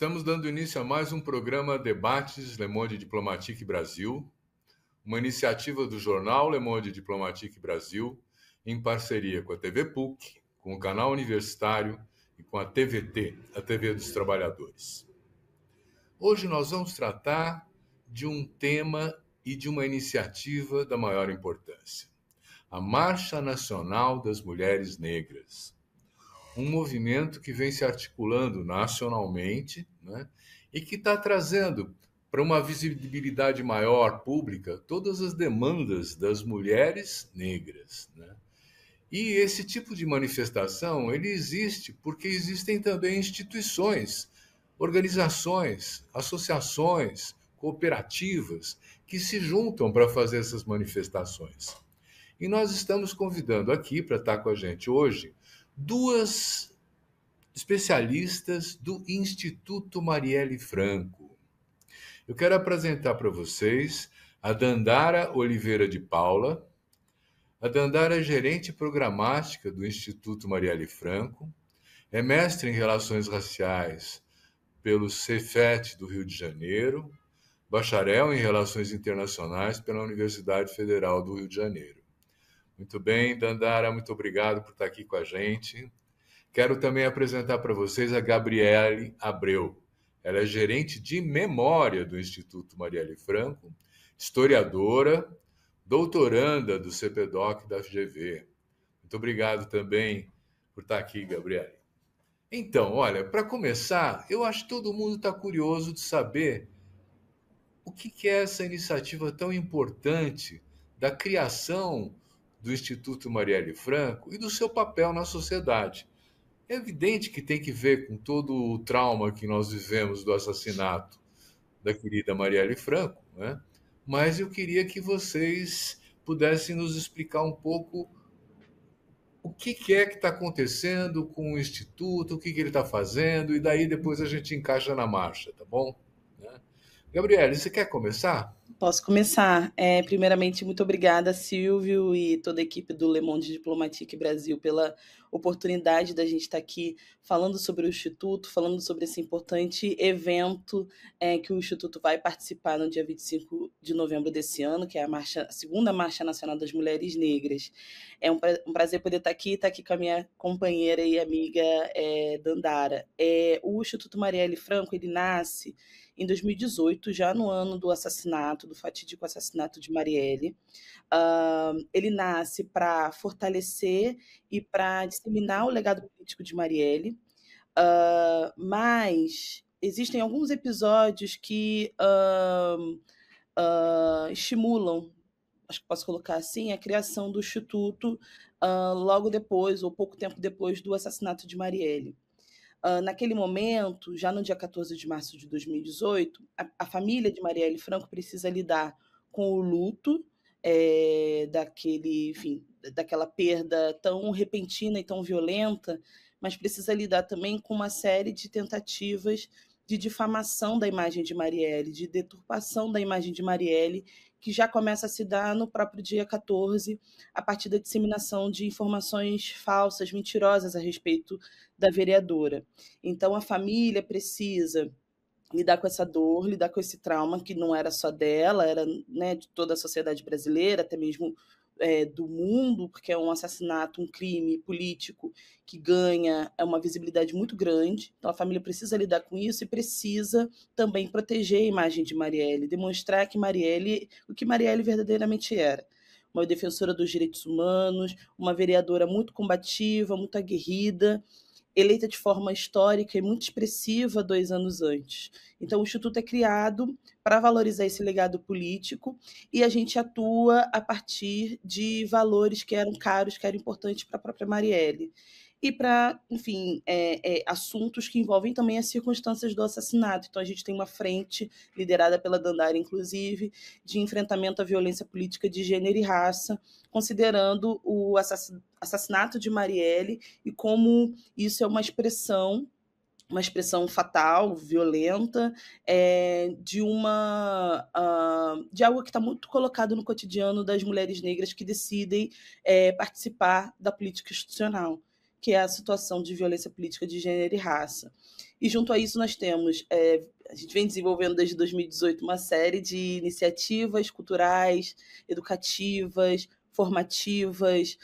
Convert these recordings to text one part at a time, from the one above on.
Estamos dando início a mais um programa Debates Le Monde Diplomatique Brasil, uma iniciativa do jornal Le Monde Diplomatique Brasil, em parceria com a TV PUC, com o canal universitário e com a TVT, a TV dos Trabalhadores. Hoje nós vamos tratar de um tema e de uma iniciativa da maior importância: a Marcha Nacional das Mulheres Negras. Um movimento que vem se articulando nacionalmente, né, e que está trazendo para uma visibilidade maior pública todas as demandas das mulheres negras, né? E esse tipo de manifestação ele existe porque existem também instituições, organizações, associações, cooperativas que se juntam para fazer essas manifestações. E nós estamos convidando aqui para estar com a gente hoje duas especialistas do Instituto Marielle Franco. Eu quero apresentar para vocês a Dandara Oliveira de Paula. A Dandara é gerente programática do Instituto Marielle Franco, é mestre em Relações Raciais pelo Cefet do Rio de Janeiro, bacharel em Relações Internacionais pela Universidade Federal do Rio de Janeiro. Muito bem, Dandara, muito obrigado por estar aqui com a gente. Quero também apresentar para vocês a Gabriele Abreu. Ela é gerente de memória do Instituto Marielle Franco, historiadora, doutoranda do CPDOC da FGV. Muito obrigado também por estar aqui, Gabriele. Então, olha, para começar, eu acho que todo mundo está curioso de saber o que é essa iniciativa tão importante da criação do Instituto Marielle Franco e do seu papel na sociedade. É evidente que tem que ver com todo o trauma que nós vivemos do assassinato da querida Marielle Franco, né? Mas eu queria que vocês pudessem nos explicar um pouco o que é que está acontecendo com o Instituto, o que ele está fazendo, e daí depois a gente encaixa na marcha, tá bom? Né? Gabriele, você quer começar? Posso começar. Primeiramente, muito obrigada, Silvio, e toda a equipe do Le Monde Diplomatique Brasil pela oportunidade da gente estar aqui falando sobre o Instituto, falando sobre esse importante evento que o Instituto vai participar no dia 25 de novembro desse ano, que é a segunda Marcha Nacional das Mulheres Negras. É um prazer poder estar aqui com a minha companheira e amiga Dandara. O Instituto Marielle Franco, ele nasce em 2018, já no ano do fatídico assassinato de Marielle. Ele nasce para fortalecer e para disseminar o legado político de Marielle, mas existem alguns episódios que estimulam, acho que posso colocar assim, a criação do Instituto logo depois, ou pouco tempo depois do assassinato de Marielle. Naquele momento, já no dia 14 de março de 2018, a família de Marielle Franco precisa lidar com o luto daquela perda tão repentina e tão violenta, mas precisa lidar também com uma série de tentativas de difamação da imagem de Marielle, de deturpação da imagem de Marielle, que já começa a se dar no próprio dia 14, a partir da disseminação de informações falsas, mentirosas a respeito da vereadora. Então, a família precisa lidar com essa dor, lidar com esse trauma, que não era só dela, era, né, de toda a sociedade brasileira, até mesmo do mundo, porque é um assassinato, um crime político que ganha uma visibilidade muito grande. Então, a família precisa lidar com isso e precisa também proteger a imagem de Marielle, demonstrar que o que Marielle verdadeiramente era. Uma defensora dos direitos humanos, uma vereadora muito combativa, muito aguerrida, eleita de forma histórica e muito expressiva 2 anos antes. Então, o Instituto é criado para valorizar esse legado político e a gente atua a partir de valores que eram caros, que eram importantes para a própria Marielle. E para, enfim, assuntos que envolvem também as circunstâncias do assassinato. Então, a gente tem uma frente, liderada pela Dandara, inclusive, de enfrentamento à violência política de gênero e raça, considerando o assassinato de Marielle e como isso é uma expressão fatal, violenta, de algo que está muito colocado no cotidiano das mulheres negras que decidem participar da política institucional, que é a situação de violência política de gênero e raça. E junto a isso nós temos, a gente vem desenvolvendo desde 2018 uma série de iniciativas culturais, educativas, formativas,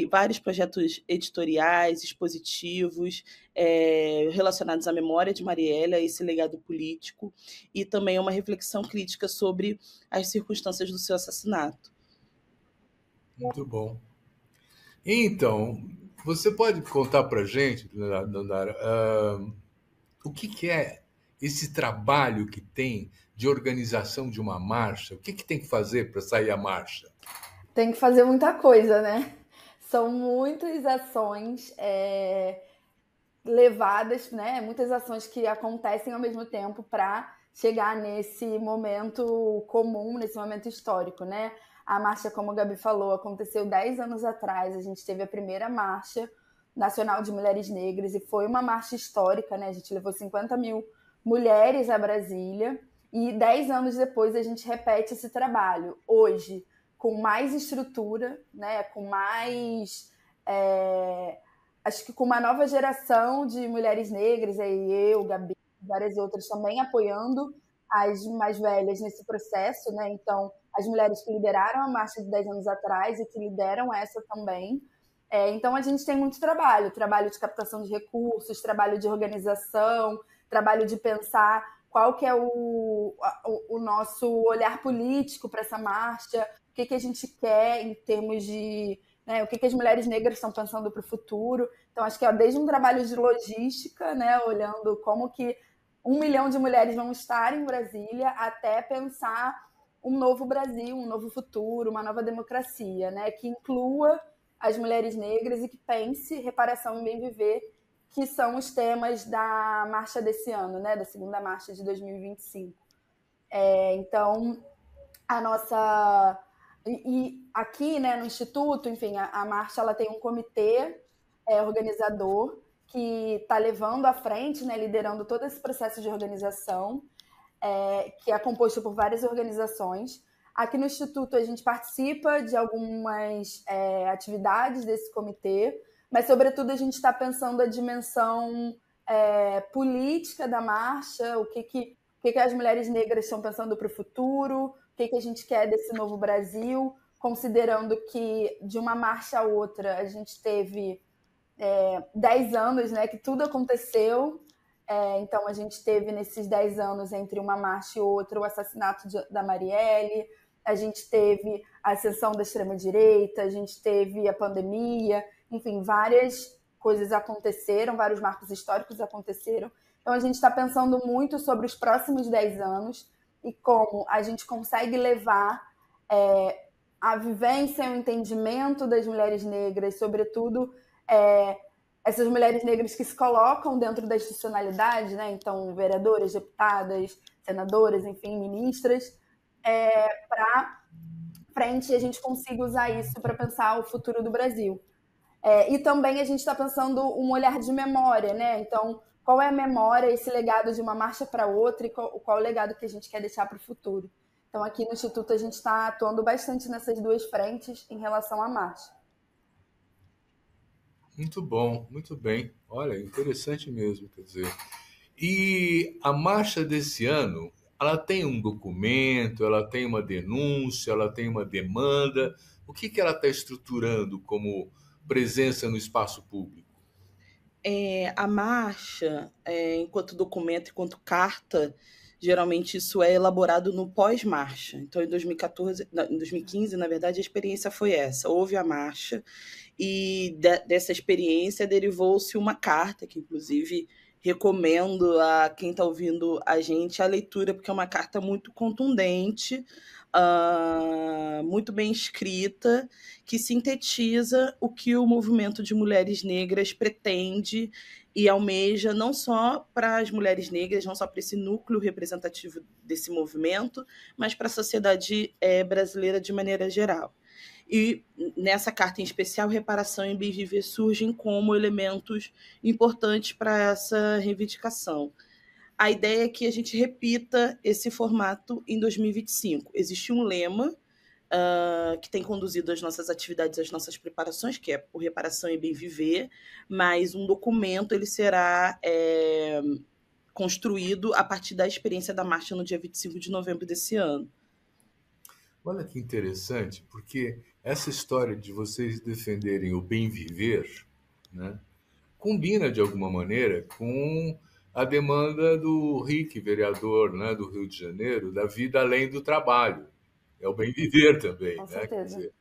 vários projetos editoriais, expositivos, relacionados à memória de Marielle, a esse legado político, e também uma reflexão crítica sobre as circunstâncias do seu assassinato. Muito bom. Então, você pode contar para a gente, Dandara, o que é esse trabalho que tem de organização de uma marcha? O que tem que fazer para sair a marcha? Tem que fazer muita coisa, né? São muitas ações levadas, né? Muitas ações que acontecem ao mesmo tempo para chegar nesse momento comum, nesse momento histórico, né? A marcha, como a Gabi falou, aconteceu 10 anos atrás. A gente teve a primeira marcha nacional de mulheres negras e foi uma marcha histórica, né? A gente levou 50 mil mulheres a Brasília e 10 anos depois a gente repete esse trabalho. Hoje, com mais estrutura, né? Com mais... acho que com uma nova geração de mulheres negras, aí eu, Gabi, várias outras também apoiando as mais velhas nesse processo, né? Então, as mulheres que lideraram a marcha de 10 anos atrás e que lideram essa também. Então, a gente tem muito trabalho de captação de recursos, trabalho de organização, trabalho de pensar qual que é o nosso olhar político para essa marcha, o que a gente quer em termos de... né, o que as mulheres negras estão pensando para o futuro. Então, acho que é desde um trabalho de logística, né, olhando como que 1 milhão de mulheres vão estar em Brasília, até pensar um novo Brasil, um novo futuro, uma nova democracia, né, que inclua as mulheres negras e que pense reparação e bem viver, que são os temas da marcha desse ano, né, da segunda marcha de 2025. Então, a nossa... E aqui, né, no Instituto, enfim, a marcha ela tem um comitê organizador que está levando à frente, né, liderando todo esse processo de organização, que é composto por várias organizações. Aqui no Instituto a gente participa de algumas atividades desse comitê, mas, sobretudo, a gente está pensando a dimensão política da marcha, o que as mulheres negras estão pensando para o futuro, o que a gente quer desse novo Brasil, considerando que de uma marcha a outra a gente teve 10 anos, né, que tudo aconteceu. Então, a gente teve nesses 10 anos, entre uma marcha e outra, o assassinato da Marielle, a gente teve a ascensão da extrema-direita, a gente teve a pandemia, enfim, várias coisas aconteceram, vários marcos históricos aconteceram. Então, a gente está pensando muito sobre os próximos 10 anos e como a gente consegue levar a vivência e o entendimento das mulheres negras, sobretudo essas mulheres negras que se colocam dentro da institucionalidade, né? Então, vereadoras, deputadas, senadoras, enfim, ministras, para frente a gente consiga usar isso para pensar o futuro do Brasil. E também a gente está pensando um olhar de memória, né? Então, qual é a memória, esse legado de uma marcha para outra e qual é o legado que a gente quer deixar para o futuro? Então, aqui no Instituto a gente está atuando bastante nessas duas frentes em relação à marcha. Muito bom, muito bem. Olha, interessante mesmo, quer dizer. E a marcha desse ano, ela tem um documento, ela tem uma denúncia, ela tem uma demanda. O que ela está estruturando como presença no espaço público? A marcha, enquanto documento, enquanto carta, geralmente isso é elaborado no pós-marcha. Então, em 2015, na verdade, a experiência foi essa. Houve a marcha e dessa experiência derivou-se uma carta, que inclusive recomendo a quem está ouvindo a gente a leitura, porque é uma carta muito contundente, muito bem escrita, que sintetiza o que o movimento de mulheres negras pretende e almeja, não só para as mulheres negras, não só para esse núcleo representativo desse movimento, mas para a sociedade brasileira de maneira geral. E nessa carta em especial, reparação e bem viver surgem como elementos importantes para essa reivindicação. A ideia é que a gente repita esse formato em 2025. Existe um lema que tem conduzido as nossas atividades, as nossas preparações, que é por Reparação e Bem Viver, mas um documento ele será construído a partir da experiência da marcha no dia 25 de novembro desse ano. Olha que interessante, porque essa história de vocês defenderem o bem viver, né, combina de alguma maneira com a demanda do Rick, vereador, né, do Rio de Janeiro, da vida além do trabalho. É o bem viver também, Com né? Quer certeza. dizer,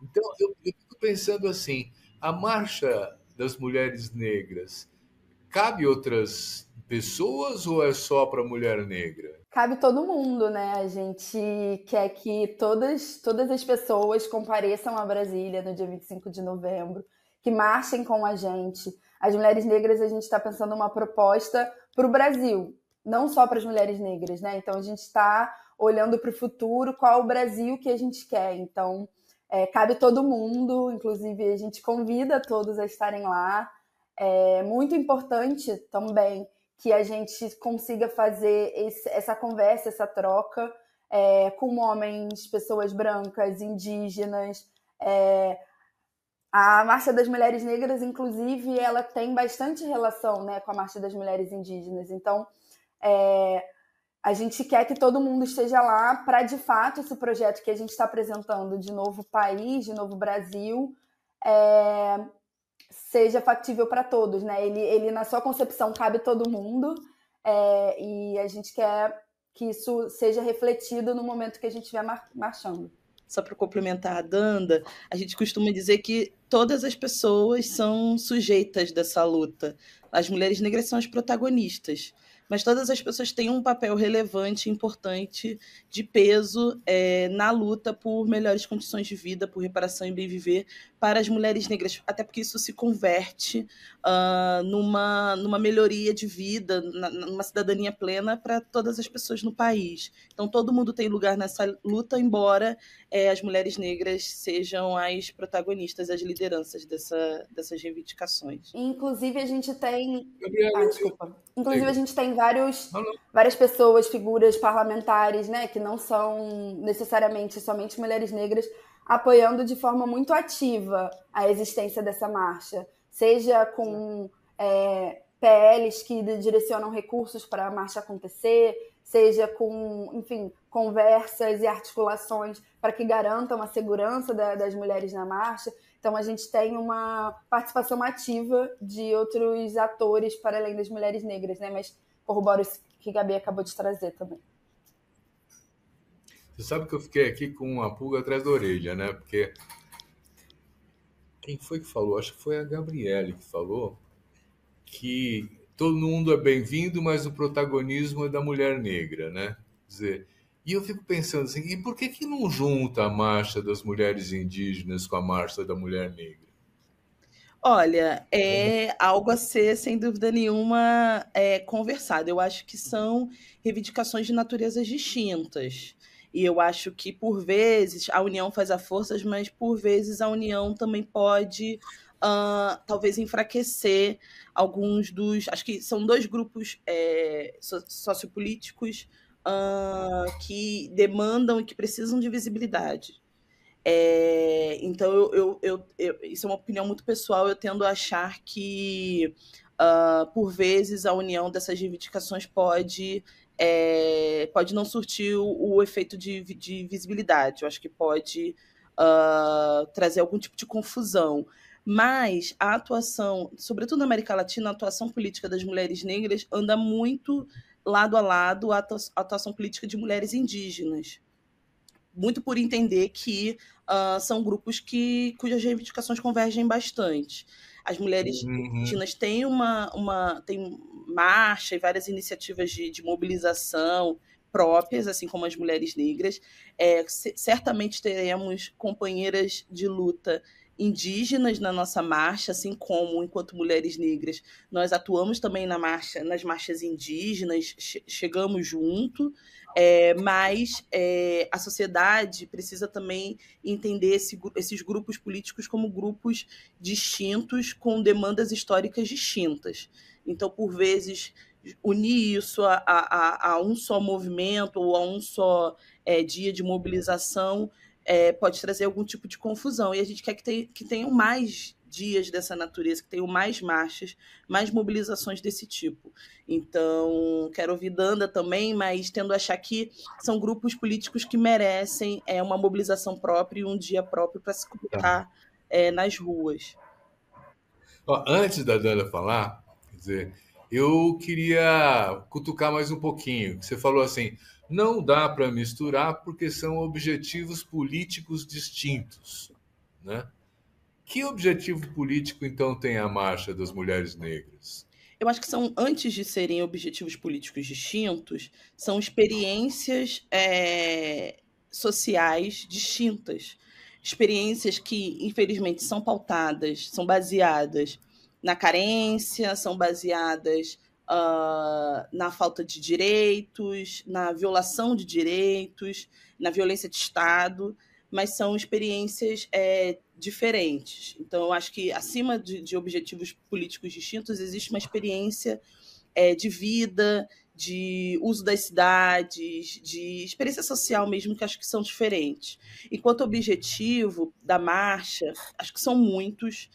então eu fico pensando assim, a marcha das mulheres negras cabe outras pessoas ou é só para mulher negra? Cabe todo mundo, né? A gente quer que todas as pessoas compareçam a Brasília no dia 25 de novembro, que marchem com a gente. As mulheres negras, a gente está pensando uma proposta para o Brasil, não só para as mulheres negras, né? Então, a gente está olhando para o futuro, qual o Brasil que a gente quer. Então, cabe todo mundo, inclusive a gente convida todos a estarem lá. É muito importante também que a gente consiga fazer essa conversa, essa troca com homens, pessoas brancas, indígenas. A Marcha das Mulheres Negras, inclusive, ela tem bastante relação, né, com a Marcha das Mulheres Indígenas. Então, a gente quer que todo mundo esteja lá para, de fato, esse projeto que a gente está apresentando de novo país, de novo Brasil, seja factível para todos, né? Ele, na sua concepção, cabe todo mundo, e a gente quer que isso seja refletido no momento que a gente estiver marchando. Só para complementar a Danda, a gente costuma dizer que todas as pessoas são sujeitas dessa luta. As mulheres negras são as protagonistas, mas todas as pessoas têm um papel relevante, importante, de peso na luta por melhores condições de vida, por reparação e bem viver para as mulheres negras, até porque isso se converte numa melhoria de vida, numa cidadania plena para todas as pessoas no país. Então, todo mundo tem lugar nessa luta, embora as mulheres negras sejam as protagonistas, as lideranças dessas reivindicações. Inclusive, a gente tem... Gabriela, desculpa. Inclusive, diga. a gente tem várias pessoas, figuras parlamentares, né, que não são necessariamente somente mulheres negras, apoiando de forma muito ativa a existência dessa marcha, seja com PLs que direcionam recursos para a marcha acontecer, seja com, enfim, conversas e articulações para que garantam a segurança das mulheres na marcha. Então, a gente tem uma participação ativa de outros atores para além das mulheres negras, né? Mas corroboro isso que a Gabi acabou de trazer também. Você sabe que eu fiquei aqui com uma pulga atrás da orelha, né? Porque quem foi que falou? Acho que foi a Gabriele que falou que todo mundo é bem-vindo, mas o protagonismo é da mulher negra, né? Quer dizer, e eu fico pensando assim, e por que não junta a marcha das mulheres indígenas com a marcha da mulher negra? Olha, é algo a ser, sem dúvida nenhuma, conversado. Eu acho que são reivindicações de naturezas distintas. E eu acho que, por vezes, a união faz a força, mas, por vezes, a união também pode, talvez, enfraquecer alguns dos... Acho que são dois grupos sociopolíticos que demandam e que precisam de visibilidade. Então, isso é uma opinião muito pessoal. Eu tendo a achar que, por vezes, a união dessas reivindicações pode não surtir o efeito de visibilidade. Eu acho que pode trazer algum tipo de confusão. Mas a atuação, sobretudo na América Latina, a atuação política das mulheres negras anda muito lado a lado a atuação política de mulheres indígenas. Muito por entender que são grupos cujas reivindicações convergem bastante. As mulheres indígenas têm têm marcha e várias iniciativas de mobilização próprias, assim como as mulheres negras. Certamente teremos companheiras de luta indígenas na nossa marcha, assim como, enquanto mulheres negras, nós atuamos também nas marchas indígenas, chegamos junto, mas a sociedade precisa também entender esses grupos políticos como grupos distintos, com demandas históricas distintas. Então, por vezes, unir isso a um só movimento ou a um só dia de mobilização pode trazer algum tipo de confusão. E a gente quer que tenham mais dias dessa natureza, que tenham mais marchas, mais mobilizações desse tipo. Então, quero ouvir Danda também, mas tendo a achar que são grupos políticos que merecem uma mobilização própria e um dia próprio para se Tá. colocar nas ruas. Ó, antes da Danda falar, quer dizer, eu queria cutucar mais um pouquinho. Você falou assim, não dá para misturar porque são objetivos políticos distintos, né? Que objetivo político, então, tem a Marcha das Mulheres Negras? Eu acho que são, antes de serem objetivos políticos distintos, são experiências sociais distintas. Experiências que, infelizmente, são pautadas, são baseadas na carência, são baseadas na falta de direitos, na violação de direitos, na violência de Estado, mas são experiências diferentes. Então, eu acho que, acima de objetivos políticos distintos, existe uma experiência de vida, de uso das cidades, de experiência social mesmo, que acho que são diferentes. Enquanto objetivo da marcha, acho que são muitos.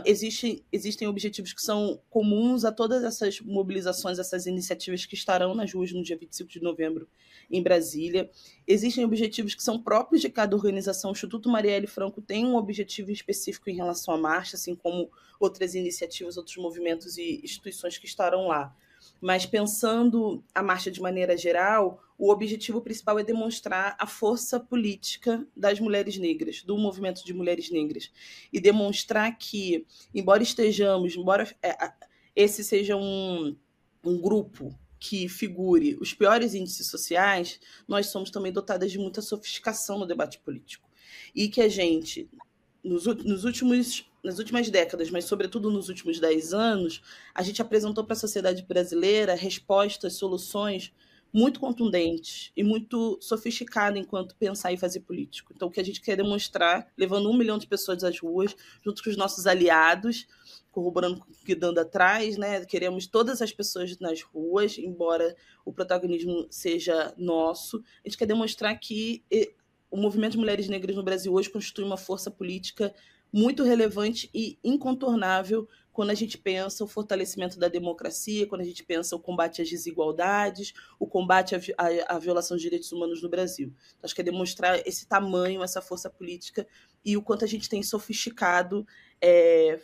Existem objetivos que são comuns a todas essas mobilizações, essas iniciativas que estarão nas ruas no dia 25 de novembro em Brasília. Existem objetivos que são próprios de cada organização. O Instituto Marielle Franco tem um objetivo específico em relação à marcha, assim como outras iniciativas, outros movimentos e instituições que estarão lá. Mas pensando a marcha de maneira geral, o objetivo principal é demonstrar a força política das mulheres negras, do movimento de mulheres negras, e demonstrar que, embora esse seja um grupo que figure os piores índices sociais, nós somos também dotadas de muita sofisticação no debate político. E que a gente, nas últimas décadas, mas sobretudo nos últimos 10 anos, a gente apresentou para a sociedade brasileira respostas, soluções muito contundentes e muito sofisticadas enquanto pensar e fazer político. Então, o que a gente quer demonstrar, levando 1 milhão de pessoas às ruas, junto com os nossos aliados, corroborando com o que Danda traz, né? Queremos todas as pessoas nas ruas, embora o protagonismo seja nosso. A gente quer demonstrar que o movimento de mulheres negras no Brasil hoje constitui uma força política muito relevante e incontornável quando a gente pensa o fortalecimento da democracia, quando a gente pensa o combate às desigualdades, o combate à violação de direitos humanos no Brasil. Então, acho que é demonstrar esse tamanho, essa força política e o quanto a gente tem sofisticado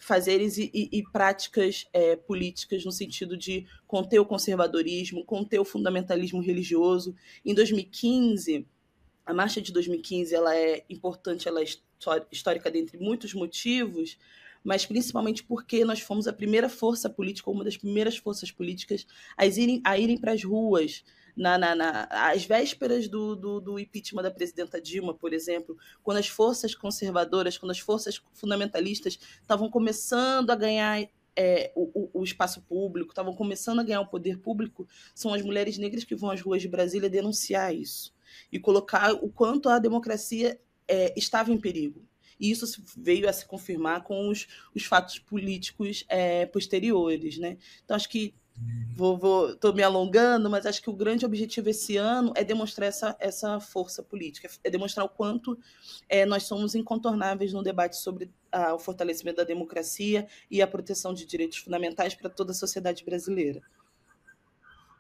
fazeres e práticas políticas no sentido de conter o conservadorismo, conter o fundamentalismo religioso. Em 2015... A marcha de 2015 ela é importante, ela é histórica dentre muitos motivos, mas principalmente porque nós fomos a primeira força política, uma das primeiras forças políticas a irem para as ruas, às vésperas do impeachment da presidenta Dilma, por exemplo, quando as forças conservadoras, quando as forças fundamentalistas estavam começando a ganhar o espaço público, estavam começando a ganhar o poder público, são as mulheres negras que vão às ruas de Brasília denunciar isso e colocar o quanto a democracia estava em perigo. E isso veio a se confirmar com os fatos políticos posteriores, né? Então, acho que estou me alongando, mas acho que o grande objetivo esse ano é demonstrar essa força política, é demonstrar o quanto nós somos incontornáveis no debate sobre o fortalecimento da democracia e a proteção de direitos fundamentais para toda a sociedade brasileira.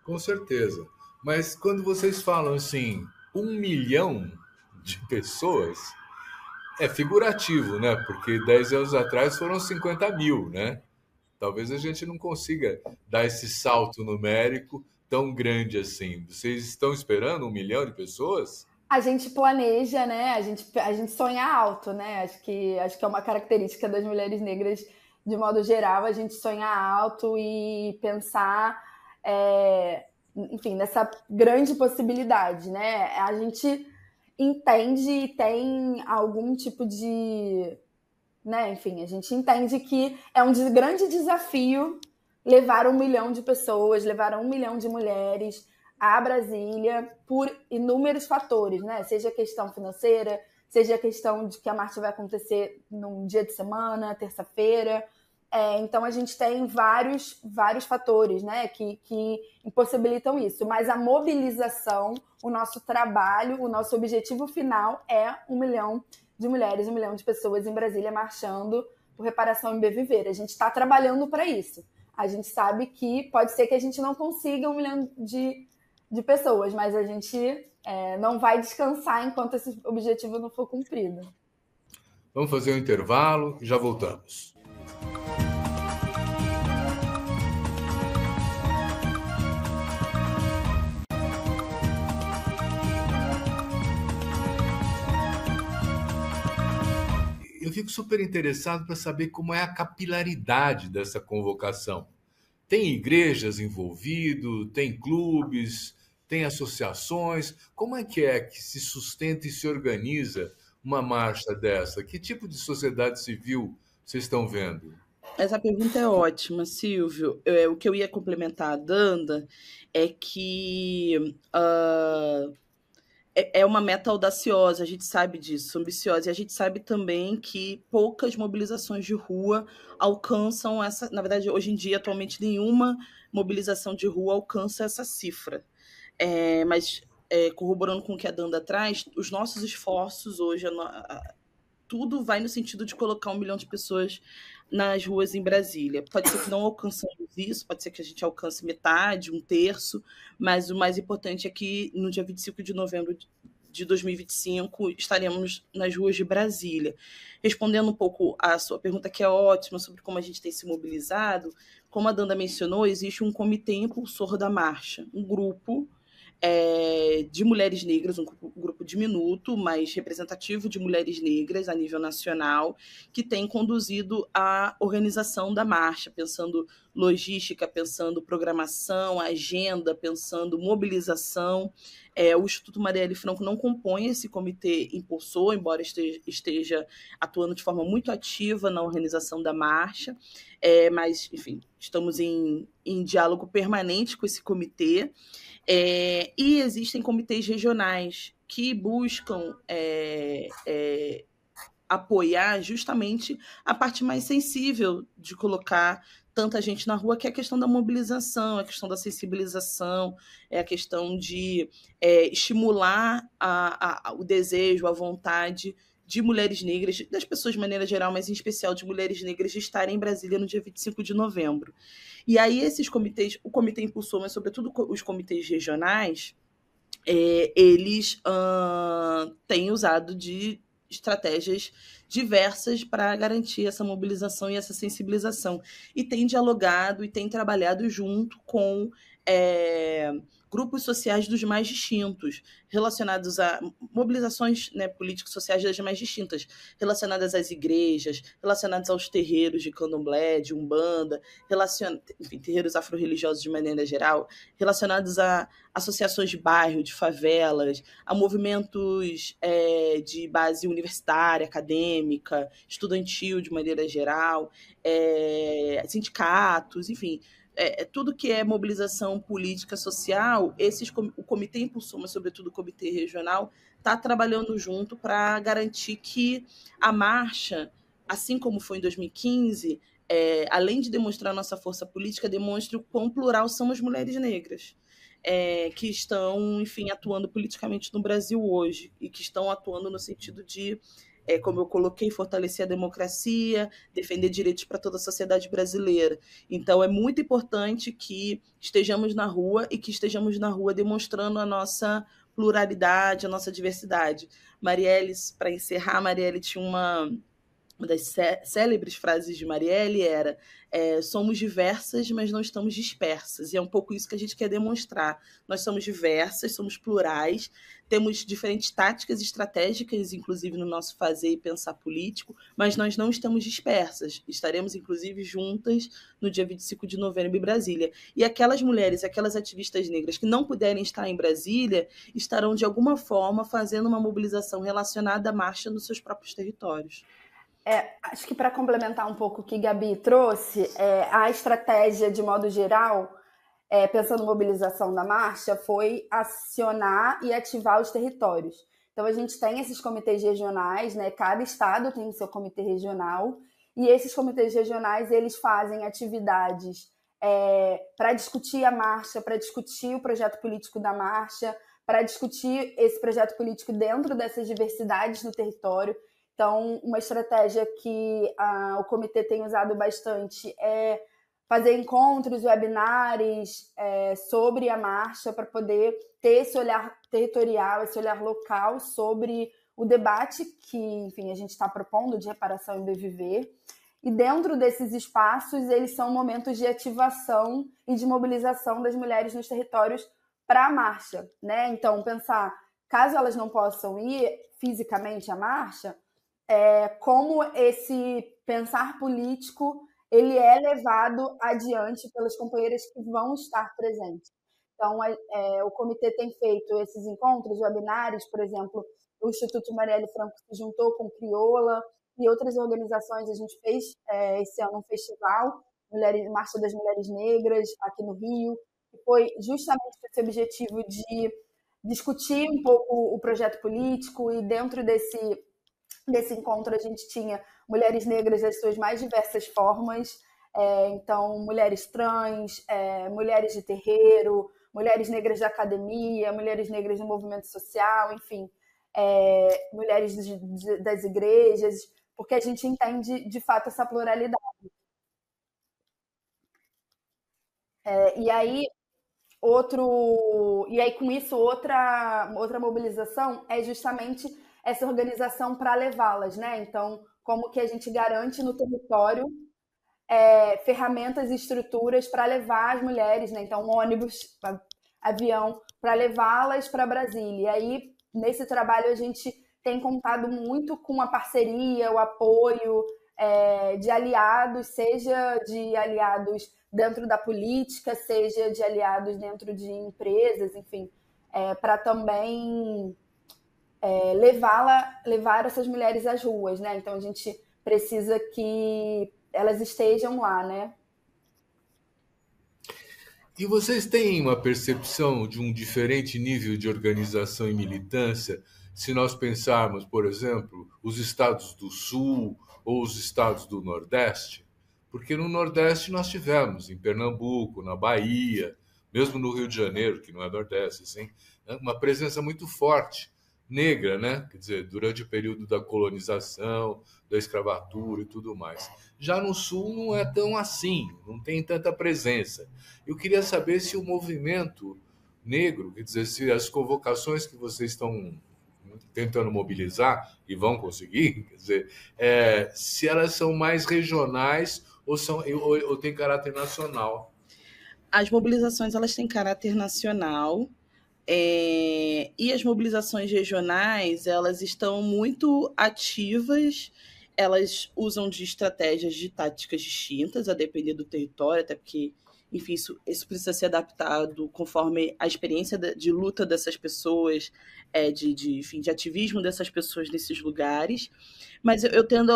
Com certeza. Mas quando vocês falam assim, 1 milhão de pessoas, é figurativo, né? Porque 10 anos atrás foram 50 mil, né? Talvez a gente não consiga dar esse salto numérico tão grande assim. Vocês estão esperando 1 milhão de pessoas? A gente planeja, né? A gente sonha alto, né? Acho que é uma característica das mulheres negras, de modo geral, a gente sonhar alto e pensar, enfim, nessa grande possibilidade, né? A gente entende e tem algum tipo de... né? Enfim, a gente entende que é um grande desafio levar 1 milhão de pessoas, levar 1 milhão de mulheres a Brasília por inúmeros fatores, né? Seja a questão financeira, seja a questão de que a marcha vai acontecer num dia de semana, terça-feira, Então, a gente tem vários fatores, né, que impossibilitam isso. Mas a mobilização, o nosso trabalho, o nosso objetivo final é 1 milhão de mulheres, 1 milhão de pessoas em Brasília marchando por reparação em Bem Viver. A gente está trabalhando para isso. A gente sabe que pode ser que a gente não consiga 1 milhão de pessoas, mas a gente não vai descansar enquanto esse objetivo não for cumprido. Vamos fazer um intervalo e já voltamos. Eu fico super interessado para saber como é a capilaridade dessa convocação. Tem igrejas envolvidas, tem clubes, tem associações. Como é que se sustenta e se organiza uma marcha dessa? Que tipo de sociedade civil vocês estão vendo? Essa pergunta é ótima, Silvio. O que eu ia complementar a Danda é que é uma meta audaciosa, a gente sabe disso, ambiciosa, e a gente sabe também que poucas mobilizações de rua alcançam essa. Na verdade, hoje em dia, atualmente, nenhuma mobilização de rua alcança essa cifra. Mas, corroborando com o que a Danda traz, os nossos esforços hoje, tudo vai no sentido de colocar 1 milhão de pessoas nas ruas em Brasília. Pode ser que não alcançamos isso, pode ser que a gente alcance metade, 1/3, mas o mais importante é que no dia 25 de novembro de 2025 estaremos nas ruas de Brasília. Respondendo um pouco à sua pergunta, que é ótima, sobre como a gente tem se mobilizado, como a Danda mencionou, existe um comitê impulsor da marcha, um grupo de mulheres negras, um grupo diminuto, mas representativo de mulheres negras a nível nacional, que tem conduzido a organização da marcha, pensando logística, pensando programação, agenda, pensando mobilização. O Instituto Marielle Franco não compõe esse comitê impulsor, embora esteja atuando de forma muito ativa na organização da marcha, mas, enfim, estamos em diálogo permanente com esse comitê. E existem comitês regionais que buscam apoiar justamente a parte mais sensível de colocar tanta gente na rua, que é a questão da mobilização, a questão da sensibilização, é a questão de estimular o desejo, a vontade de mulheres negras, das pessoas de maneira geral, mas em especial de mulheres negras, de estarem em Brasília no dia 25 de novembro. E aí esses comitês, o comitê impulsor, mas sobretudo os comitês regionais, eles têm usado de estratégias diversas para garantir essa mobilização e essa sensibilização. E têm dialogado e têm trabalhado junto com grupos sociais dos mais distintos, relacionados a mobilizações, né, políticos sociais das mais distintas, relacionadas às igrejas, relacionadas aos terreiros de candomblé, de umbanda, enfim, terreiros afro-religiosos de maneira geral, relacionados a associações de bairro, de favelas, a movimentos de base universitária, acadêmica, estudantil de maneira geral, sindicatos, enfim, tudo que é mobilização política social, o comitê impulsor, mas sobretudo o comitê regional, está trabalhando junto para garantir que a marcha, assim como foi em 2015, além de demonstrar nossa força política, demonstre o quão plural são as mulheres negras, que estão, enfim, atuando politicamente no Brasil hoje e que estão atuando no sentido de, como eu coloquei, fortalecer a democracia, defender direitos para toda a sociedade brasileira. Então, é muito importante que estejamos na rua e que estejamos na rua demonstrando a nossa pluralidade, a nossa diversidade. Marielle, para encerrar, Marielle tinha uma das célebres frases de Marielle era: somos diversas, mas não estamos dispersas. E é um pouco isso que a gente quer demonstrar. Nós somos diversas, somos plurais, temos diferentes táticas estratégicas, inclusive no nosso fazer e pensar político, mas nós não estamos dispersas. Estaremos, inclusive, juntas no dia 25 de novembro em Brasília. E aquelas mulheres, aquelas ativistas negras que não puderem estar em Brasília, estarão, de alguma forma, fazendo uma mobilização relacionada à marcha nos seus próprios territórios. Acho que para complementar um pouco o que Gabi trouxe, a estratégia, de modo geral, pensando em mobilização da marcha, foi acionar e ativar os territórios. Então, a gente tem esses comitês regionais, né? Cada estado tem o seu comitê regional, E esses comitês regionais, eles fazem atividades para discutir a marcha, para discutir o projeto político da marcha, para discutir esse projeto político dentro dessas diversidades no território. Então, uma estratégia que o comitê tem usado bastante é fazer encontros, webinars sobre a marcha, para poder ter esse olhar territorial, esse olhar local sobre o debate que, enfim, a gente está propondo de reparação e bem viver. E dentro desses espaços, eles são momentos de ativação e de mobilização das mulheres nos territórios para a marcha, né? Então, pensar, caso elas não possam ir fisicamente à marcha, como esse pensar político ele é levado adiante pelas companheiras que vão estar presentes. Então, o comitê tem feito esses encontros, webinários, por exemplo, o Instituto Marielle Franco se juntou com Crioula e outras organizações. A gente fez esse ano um festival, Marcha das Mulheres Negras, aqui no Rio, que foi justamente com esse objetivo de discutir um pouco o projeto político, e dentro desse encontro a gente tinha mulheres negras das suas mais diversas formas, então mulheres trans, mulheres de terreiro, mulheres negras da academia, mulheres negras do movimento social, enfim, mulheres das igrejas, porque a gente entende de fato essa pluralidade. E aí com isso outra mobilização é justamente essa organização para levá-las, né? Então, como que a gente garante no território ferramentas e estruturas para levar as mulheres, né? Então, ônibus, avião, para levá-las para Brasília. E aí, nesse trabalho, a gente tem contado muito com a parceria, o apoio de aliados, seja de aliados dentro da política, seja de aliados dentro de empresas, enfim, para também levar essas mulheres às ruas, né? Então a gente precisa que elas estejam lá, né? E vocês têm uma percepção de um diferente nível de organização e militância se nós pensarmos, por exemplo, os estados do Sul ou os estados do Nordeste? Porque no Nordeste nós tivemos, em Pernambuco, na Bahia, mesmo no Rio de Janeiro, que não é Nordeste, assim, uma presença muito forte negra, né? Quer dizer, durante o período da colonização, da escravatura e tudo mais. Já no Sul não é tão assim, não tem tanta presença. Eu queria saber se o movimento negro, quer dizer, se as convocações que vocês estão tentando mobilizar, e vão conseguir, quer dizer, se elas são mais regionais ou tem caráter nacional. As mobilizações elas têm caráter nacional, e as mobilizações regionais elas estão muito ativas, elas usam de estratégias, de táticas distintas, a depender do território, até porque, enfim, isso precisa ser adaptado conforme a experiência de luta dessas pessoas, de ativismo dessas pessoas nesses lugares. Mas eu tendo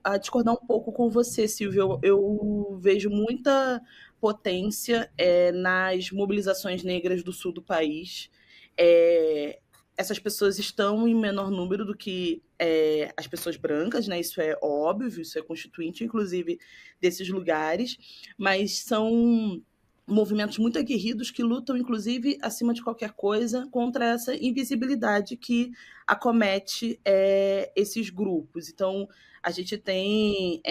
a discordar um pouco com você, Silvio. Eu vejo muita potência nas mobilizações negras do sul do país. Essas pessoas estão em menor número do que as pessoas brancas, né? Isso é óbvio, isso é constituinte, inclusive, desses lugares, mas são movimentos muito aguerridos que lutam, inclusive, acima de qualquer coisa, contra essa invisibilidade que acomete esses grupos. Então, a gente tem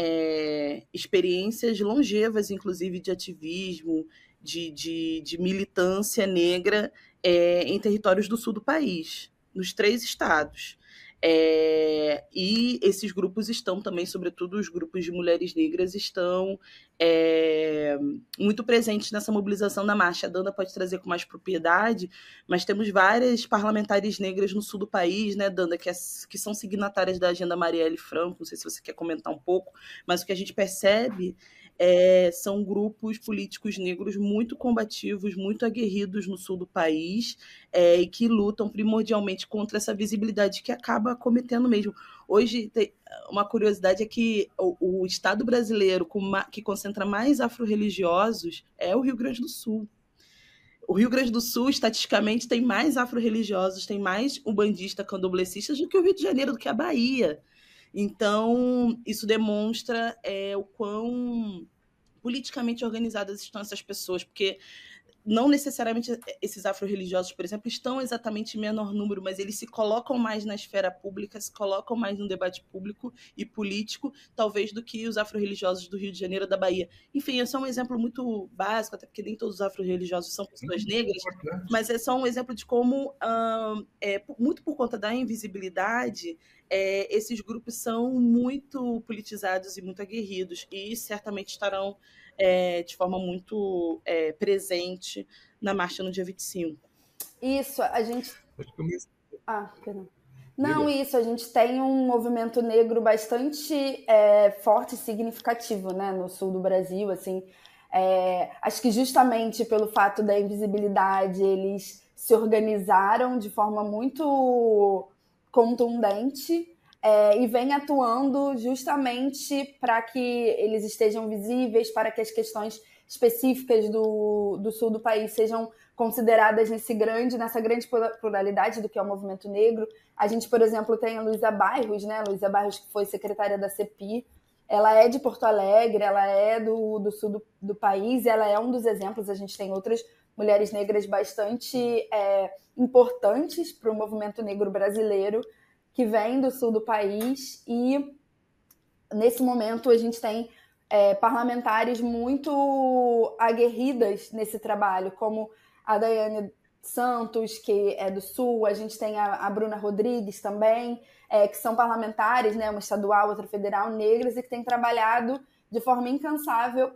experiências longevas, inclusive, de ativismo, de militância negra em territórios do sul do país, nos 3 estados. E esses grupos estão também, sobretudo os grupos de mulheres negras, estão muito presentes nessa mobilização da marcha. A Danda pode trazer com mais propriedade, mas temos várias parlamentares negras no sul do país, né, Danda, que são signatárias da Agenda Marielle Franco. Não sei se você quer comentar um pouco, mas o que a gente percebe são grupos políticos negros muito combativos, muito aguerridos no sul do país, e que lutam primordialmente contra essa visibilidade que acaba cometendo mesmo. Hoje, uma curiosidade é que o estado brasileiro que concentra mais afro-religiosos é o Rio Grande do Sul. O Rio Grande do Sul, estatisticamente, tem mais afro-religiosos, tem mais umbandista, candomblecistas do que o Rio de Janeiro, do que a Bahia. Então, isso demonstra o quão politicamente organizadas estão essas pessoas, porque não necessariamente esses afro-religiosos, por exemplo, estão exatamente em menor número, mas eles se colocam mais na esfera pública, se colocam mais no debate público e político, talvez, do que os afro-religiosos do Rio de Janeiro ou da Bahia. Enfim, esse é um exemplo muito básico, até porque nem todos os afro-religiosos são pessoas negras, mas é só um exemplo de como, muito por conta da invisibilidade, esses grupos são muito politizados e muito aguerridos, e certamente estarão de forma muito presente na marcha no dia 25. Isso, a gente... perdão. Não, Diga. isso, a gente tem um movimento negro bastante forte e significativo, né, no sul do Brasil, assim. Acho que justamente pelo fato da invisibilidade, eles se organizaram de forma muito contundente, e vem atuando justamente para que eles estejam visíveis, para que as questões específicas do sul do país sejam consideradas nessa grande pluralidade do que é o movimento negro. A gente, por exemplo, tem a Luísa Bairros, né? Luísa Bairros, que foi secretária da CEPI. Ela é de Porto Alegre, ela é do sul do país, ela é um dos exemplos. A gente tem outras mulheres negras bastante importantes para o movimento negro brasileiro, que vem do sul do país, e nesse momento a gente tem parlamentares muito aguerridas nesse trabalho, como a Daiane Santos, que é do sul, a gente tem a Bruna Rodrigues também, que são parlamentares, né, uma estadual, outra federal, negras, e que têm trabalhado de forma incansável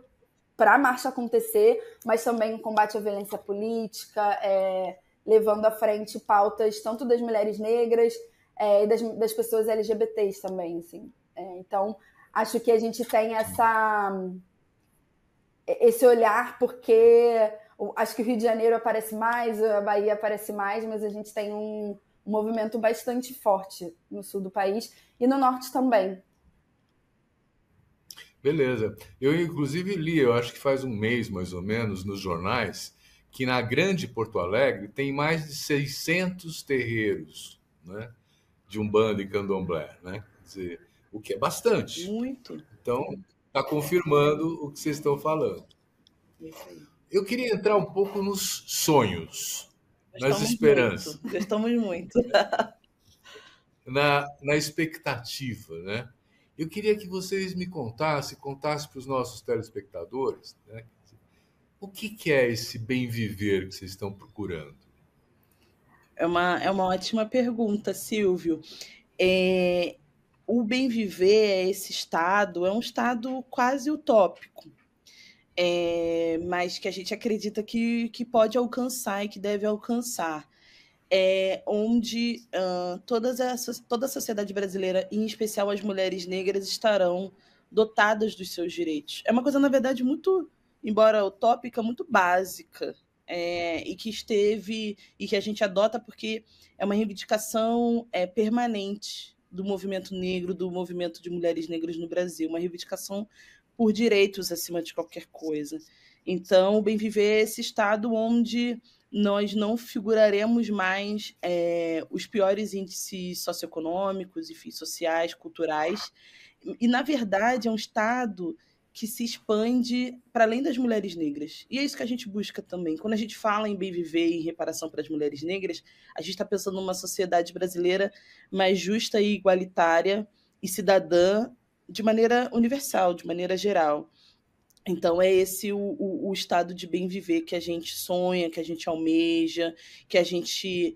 para a marcha acontecer, mas também o combate à violência política, levando à frente pautas tanto das mulheres negras, e das pessoas LGBTs também, assim. Então, acho que a gente tem esse olhar, porque acho que o Rio de Janeiro aparece mais, a Bahia aparece mais, mas a gente tem um movimento bastante forte no sul do país e no norte também. Beleza. Eu, inclusive, li, eu acho que faz um mês, mais ou menos, nos jornais, que na Grande Porto Alegre tem mais de 600 terreiros, né, de Umbanda e Candomblé, né? Quer dizer, o que é bastante. Muito. Então, está confirmando o que vocês estão falando. Eu queria entrar um pouco nos sonhos, nas esperanças. Gostamos muito. Na expectativa, né? Eu queria que vocês me contassem para os nossos telespectadores, né, o que é esse bem viver que vocês estão procurando? É uma ótima pergunta, Silvio. O bem viver, esse estado, é um estado quase utópico, mas que a gente acredita que pode alcançar e que deve alcançar. Onde toda a sociedade brasileira, em especial as mulheres negras, estarão dotadas dos seus direitos. É uma coisa, na verdade, muito, embora utópica, muito básica, e que esteve e que a gente adota porque é uma reivindicação permanente do movimento negro, do movimento de mulheres negras no Brasil, uma reivindicação por direitos acima de qualquer coisa. Então, o bem viver é esse estado onde nós não figuraremos mais os piores índices socioeconômicos, enfim, sociais, culturais. E, na verdade, é um estado que se expande para além das mulheres negras. E é isso que a gente busca também. Quando a gente fala em bem viver e em reparação para as mulheres negras, a gente está pensando numa sociedade brasileira mais justa e igualitária e cidadã de maneira universal, de maneira geral. Então, é esse o estado de bem viver que a gente sonha, que a gente almeja, que a gente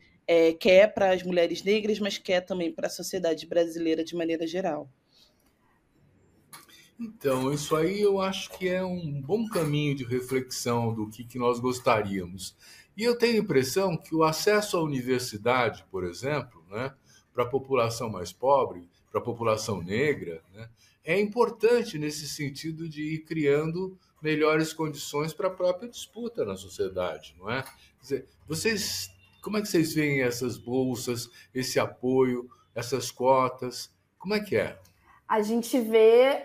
quer para as mulheres negras, mas quer também para a sociedade brasileira de maneira geral. Então, isso aí eu acho que é um bom caminho de reflexão do que nós gostaríamos. E eu tenho a impressão que o acesso à universidade, por exemplo, né, para a população mais pobre, para a população negra, né, é importante nesse sentido de ir criando melhores condições para a própria disputa na sociedade, não é? Quer dizer, como é que vocês veem essas bolsas, esse apoio, essas cotas? Como é que é? A gente vê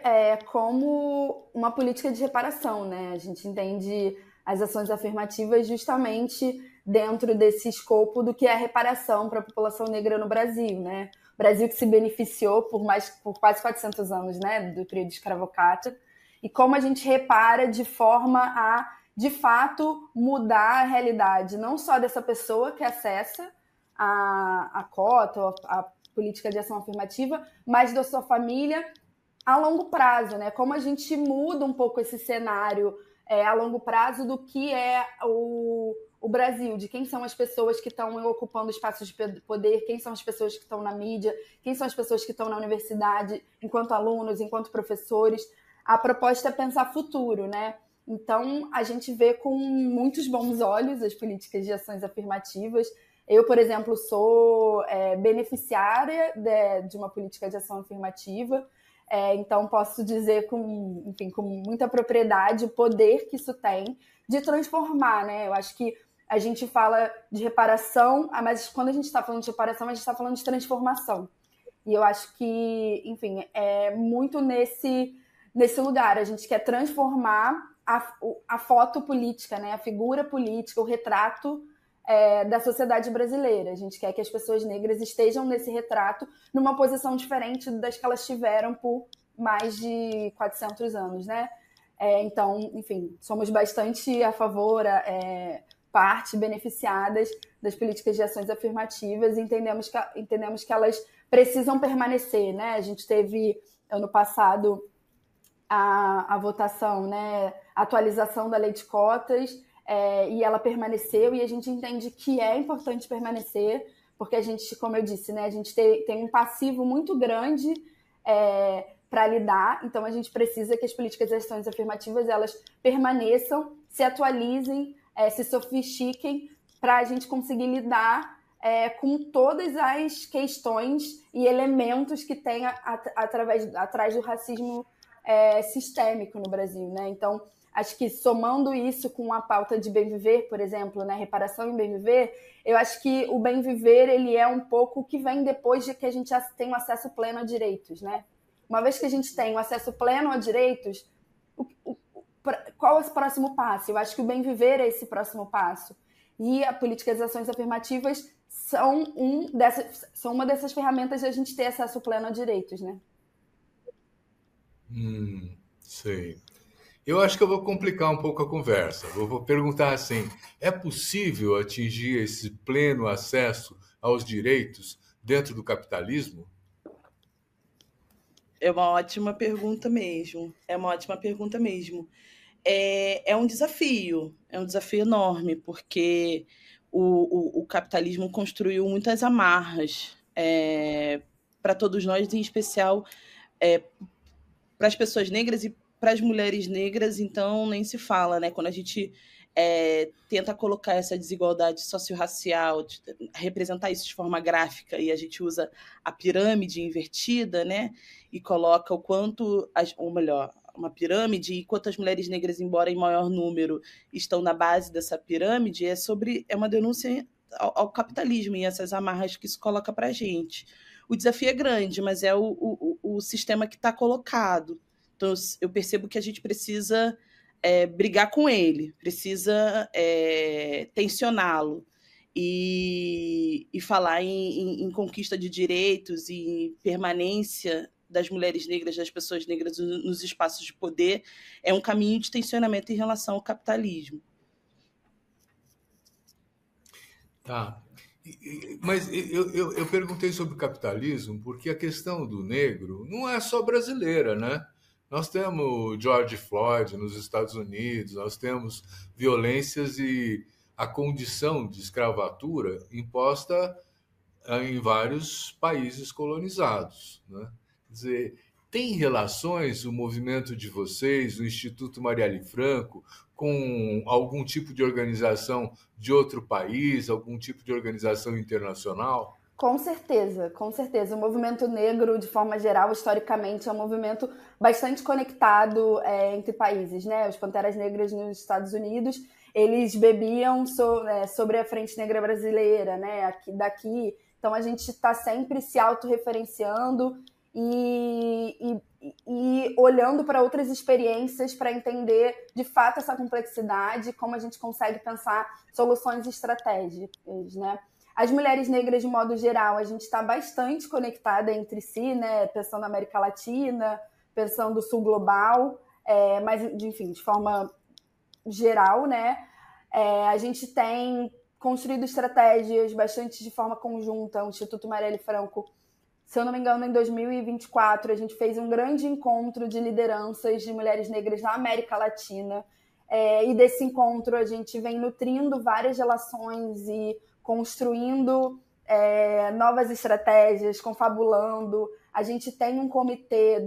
como uma política de reparação, né? A gente entende as ações afirmativas justamente dentro desse escopo do que é a reparação para a população negra no Brasil, né? O Brasil que se beneficiou por quase 400 anos, né, do período escravocrata, e como a gente repara de forma a, de fato, mudar a realidade, não só dessa pessoa que acessa a cota, ou a política de ação afirmativa, mas da sua família a longo prazo, né? Como a gente muda um pouco esse cenário a longo prazo do que é o Brasil, de quem são as pessoas que estão ocupando espaços de poder, quem são as pessoas que estão na mídia, quem são as pessoas que estão na universidade, enquanto alunos, enquanto professores. A proposta é pensar futuro, né? Então, a gente vê com muitos bons olhos as políticas de ações afirmativas. Eu, por exemplo, sou beneficiária de uma política de ação afirmativa, então posso dizer com muita propriedade o poder que isso tem de transformar, né? Eu acho que a gente fala de reparação, mas quando a gente está falando de reparação, a gente está falando de transformação. E eu acho que, enfim, é muito nesse lugar. A gente quer transformar a foto política, né? A figura política, o retrato da sociedade brasileira. A gente quer que as pessoas negras estejam nesse retrato numa posição diferente das que elas tiveram por mais de 400 anos, né? Então, enfim, somos bastante a favor, parte beneficiadas das políticas de ações afirmativas e entendemos que elas precisam permanecer, né? A gente teve, ano passado, a votação, né? A atualização da lei de cotas, e ela permaneceu, e a gente entende que é importante permanecer, porque a gente, como eu disse, né, a gente tem um passivo muito grande para lidar, então a gente precisa que as políticas de ações afirmativas elas permaneçam, se atualizem, se sofistiquem, para a gente conseguir lidar com todas as questões e elementos que tem atrás do racismo sistêmico no Brasil, né? Então, acho que somando isso com a pauta de bem viver, por exemplo, né, reparação em bem viver, eu acho que o bem viver ele é um pouco o que vem depois de que a gente já tem um acesso pleno a direitos, né? Uma vez que a gente tem um acesso pleno a direitos, qual é o próximo passo? Eu acho que o bem viver é esse próximo passo. E a política de ações afirmativas são uma dessas ferramentas de a gente ter acesso pleno a direitos, né? Sei. Eu acho que eu vou complicar um pouco a conversa. Eu vou perguntar assim: é possível atingir esse pleno acesso aos direitos dentro do capitalismo? É uma ótima pergunta mesmo. É uma ótima pergunta mesmo. É um desafio enorme, porque o capitalismo construiu muitas amarras para todos nós, em especial para as pessoas negras e para as mulheres negras, então nem se fala, né? Quando a gente tenta colocar essa desigualdade socio-racial, representar isso de forma gráfica, e a gente usa a pirâmide invertida, né? E coloca o quanto, ou melhor, uma pirâmide, e quantas mulheres negras, embora em maior número, estão na base dessa pirâmide, é uma denúncia ao capitalismo e essas amarras que isso coloca para a gente. O desafio é grande, mas é o sistema que está colocado. Então, eu percebo que a gente precisa brigar com ele, precisa tensioná-lo e falar em conquista de direitos e permanência das mulheres negras, das pessoas negras nos espaços de poder, é um caminho de tensionamento em relação ao capitalismo. Tá. Mas eu perguntei sobre o capitalismo porque a questão do negro não é só brasileira, né? Nós temos George Floyd nos Estados Unidos, nós temos violências e a condição de escravatura imposta em vários países colonizados, né? Quer dizer, tem relações o movimento de vocês, o Instituto Marielle Franco, com algum tipo de organização de outro país, algum tipo de organização internacional? Com certeza, com certeza. O movimento negro, de forma geral, historicamente, é um movimento bastante conectado entre países, né? Os Panteras Negras nos Estados Unidos, eles bebiam sobre a Frente Negra Brasileira, né? Daqui. Então, a gente está sempre se autorreferenciando e olhando para outras experiências para entender, de fato, essa complexidade, como a gente consegue pensar soluções estratégicas, né? As mulheres negras, de modo geral, a gente está bastante conectada entre si, né? Pensando na América Latina, pensando no Sul Global, mas, enfim, de forma geral, né? A gente tem construído estratégias bastante de forma conjunta. O Instituto Marielle Franco, se eu não me engano, em 2024, a gente fez um grande encontro de lideranças de mulheres negras na América Latina. E desse encontro a gente vem nutrindo várias relações e construindo novas estratégias, confabulando. A gente tem um comitê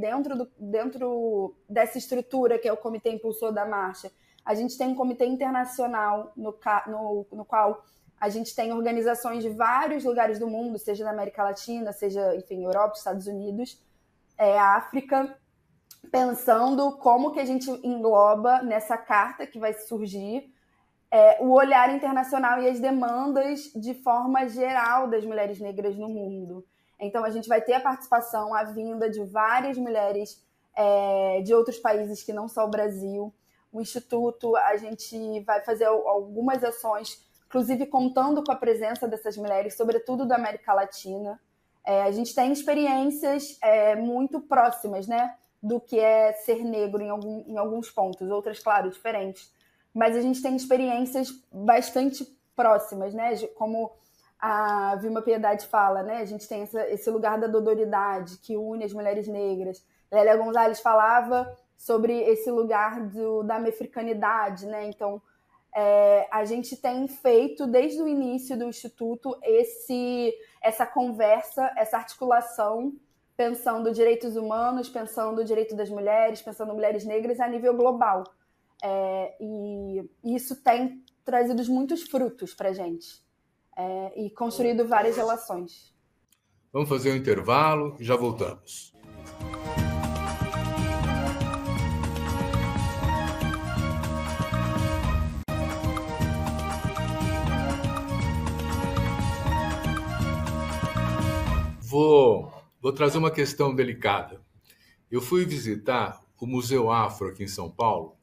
dentro dessa estrutura, que é o Comitê Impulsor da Marcha. A gente tem um comitê internacional no qual a gente tem organizações de vários lugares do mundo, seja na América Latina, seja, enfim, Europa, Estados Unidos, África, pensando como que a gente engloba nessa carta que vai surgir o olhar internacional e as demandas de forma geral das mulheres negras no mundo. Então, a gente vai ter a participação, a vinda de várias mulheres de outros países que não só o Brasil. O Instituto, a gente vai fazer algumas ações, inclusive contando com a presença dessas mulheres, sobretudo da América Latina. A gente tem experiências muito próximas, né, do que é ser negro em alguns pontos, outras, claro, diferentes. Mas a gente tem experiências bastante próximas, né? Como a Vilma Piedade fala, né? A gente tem esse lugar da dodoridade que une as mulheres negras. Lélia Gonzalez falava sobre esse lugar da mefricanidade, né? Então, a gente tem feito, desde o início do Instituto, essa conversa, essa articulação, pensando direitos humanos, pensando o direito das mulheres, pensando mulheres negras a nível global. E isso tem trazido muitos frutos para a gente e construído várias relações. Vamos fazer um intervalo e já voltamos. Vou trazer uma questão delicada. Eu fui visitar o Museu Afro aqui em São Paulo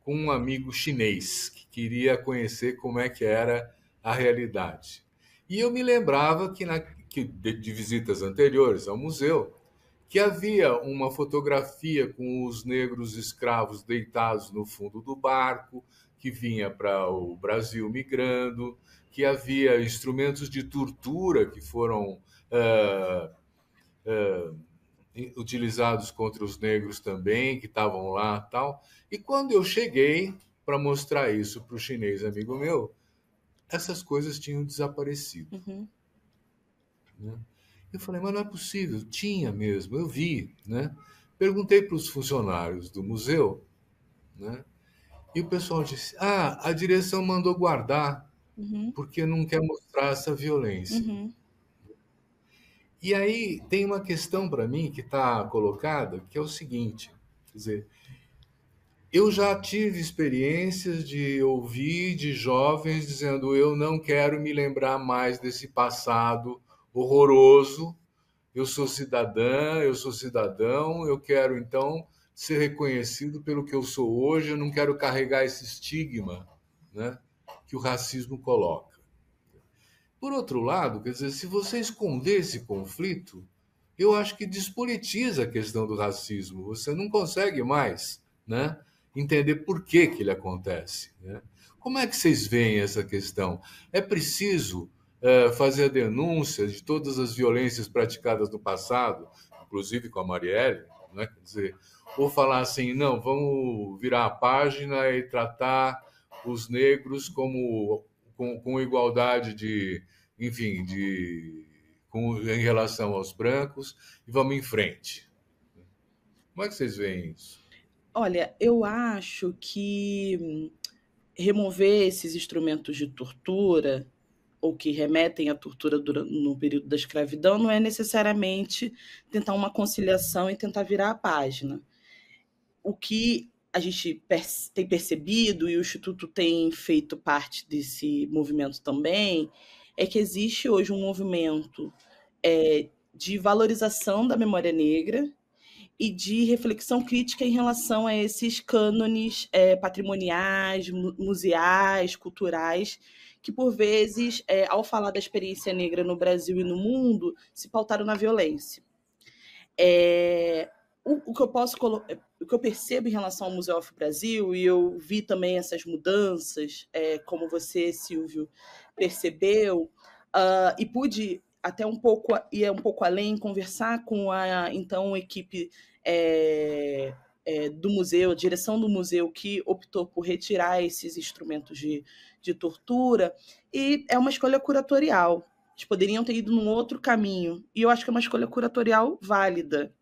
com um amigo chinês que queria conhecer como é que era a realidade. E eu me lembrava de visitas anteriores ao museu, que havia uma fotografia com os negros escravos deitados no fundo do barco, que vinha para o Brasil migrando, que havia instrumentos de tortura que foram utilizados contra os negros também, que estavam lá e tal. E quando eu cheguei para mostrar isso para o chinês amigo meu, essas coisas tinham desaparecido. Uhum. Né? Eu falei, mas não é possível. Tinha mesmo, eu vi. Né? Perguntei para os funcionários do museu, né? E o pessoal disse, a direção mandou guardar, porque não quer mostrar essa violência. Uhum. E aí tem uma questão para mim que está colocada, que é o seguinte, quer dizer, eu já tive experiências de ouvir de jovens dizendo eu não quero me lembrar mais desse passado horroroso, eu sou cidadã, eu sou cidadão, eu quero então ser reconhecido pelo que eu sou hoje, eu não quero carregar esse estigma, né, que o racismo coloca. Por outro lado, quer dizer, se você esconder esse conflito, eu acho que despolitiza a questão do racismo. Você não consegue mais, né, entender por que ele acontece. Né? Como é que vocês veem essa questão? É preciso fazer a denúncia de todas as violências praticadas no passado, inclusive com a Marielle, né? Quer dizer, ou falar assim, não, vamos virar a página e tratar os negros como com igualdade em relação aos brancos e vamos em frente. Como é que vocês veem isso? Olha, eu acho que remover esses instrumentos de tortura ou que remetem à tortura no período da escravidão não é necessariamente tentar uma conciliação e tentar virar a página. O que a gente tem percebido, e o Instituto tem feito parte desse movimento também, é que existe hoje um movimento de valorização da memória negra e de reflexão crítica em relação a esses cânones patrimoniais, museais, culturais, que, por vezes, ao falar da experiência negra no Brasil e no mundo, se pautaram na violência. O que eu percebo em relação ao Museu Afro-Brasil, e eu vi também essas mudanças, como você, Silvio, percebeu, e pude até ir um pouco além, conversar com a então equipe do museu, a direção do museu, que optou por retirar esses instrumentos de tortura, e é uma escolha curatorial. Eles poderiam ter ido num outro caminho, e eu acho que é uma escolha curatorial válida.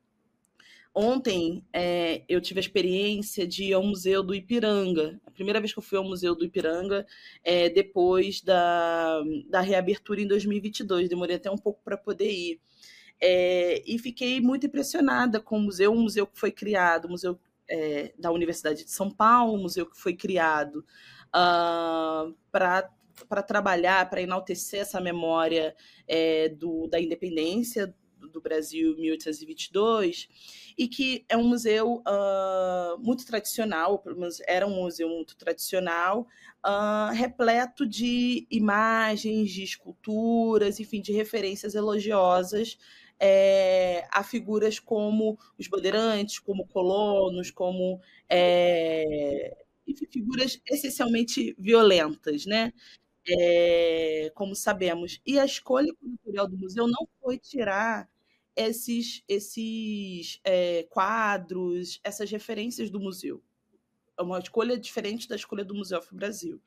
Ontem eu tive a experiência de ir ao Museu do Ipiranga. A primeira vez que eu fui ao Museu do Ipiranga, depois da reabertura em 2022. Demorei até um pouco para poder ir. E fiquei muito impressionada com o museu. Um museu que foi criado, um museu da Universidade de São Paulo, um museu que foi criado para trabalhar, para enaltecer essa memória da independência do Brasil em 1822, e que é um museu muito tradicional, pelo menos era um museu muito tradicional, repleto de imagens, de esculturas, enfim, de referências elogiosas a figuras como os bandeirantes, como colonos, como enfim, figuras essencialmente violentas, né? Como sabemos. E a escolha curatorial do museu não foi tirar esses quadros, essas referências do museu. É uma escolha diferente da escolha do Museu Afro-Brasil.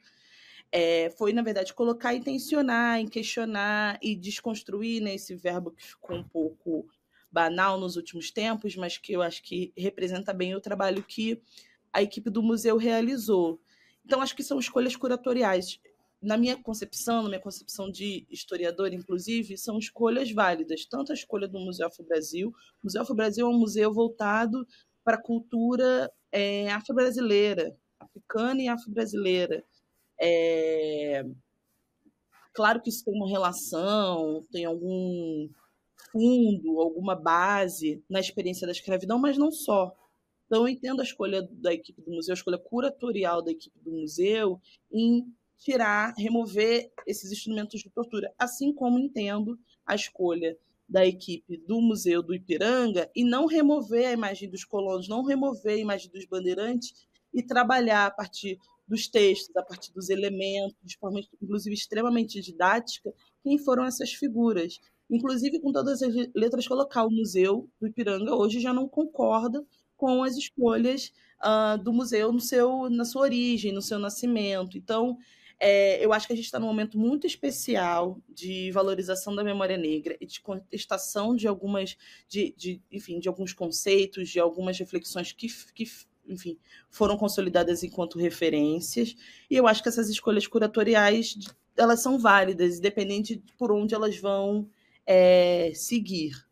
Foi, na verdade, colocar e tensionar, em questionar e desconstruir, né, esse verbo que ficou um pouco banal nos últimos tempos, mas que eu acho que representa bem o trabalho que a equipe do museu realizou. Então, acho que são escolhas curatoriais. Na minha concepção de historiador, inclusive, são escolhas válidas. Tanto a escolha do Museu Afro-Brasil. O Museu Afro-Brasil é um museu voltado para a cultura afro-brasileira, africana e afro-brasileira. Claro que isso tem uma relação, tem algum fundo, alguma base na experiência da escravidão, mas não só. Então, eu entendo a escolha da equipe do museu, a escolha curatorial da equipe do museu em remover esses instrumentos de tortura, assim como entendo a escolha da equipe do Museu do Ipiranga e não remover a imagem dos colonos, não remover a imagem dos bandeirantes e trabalhar a partir dos textos, a partir dos elementos, de forma, inclusive, extremamente didática, quem foram essas figuras. Inclusive, com todas as letras, colocar o Museu do Ipiranga hoje já não concorda com as escolhas do museu na sua origem, no seu nascimento. Então, eu acho que a gente está num momento muito especial de valorização da memória negra e de contestação de de alguns conceitos, de algumas reflexões que enfim, foram consolidadas enquanto referências. E eu acho que essas escolhas curatoriais elas são válidas, independente de por onde elas vão seguir.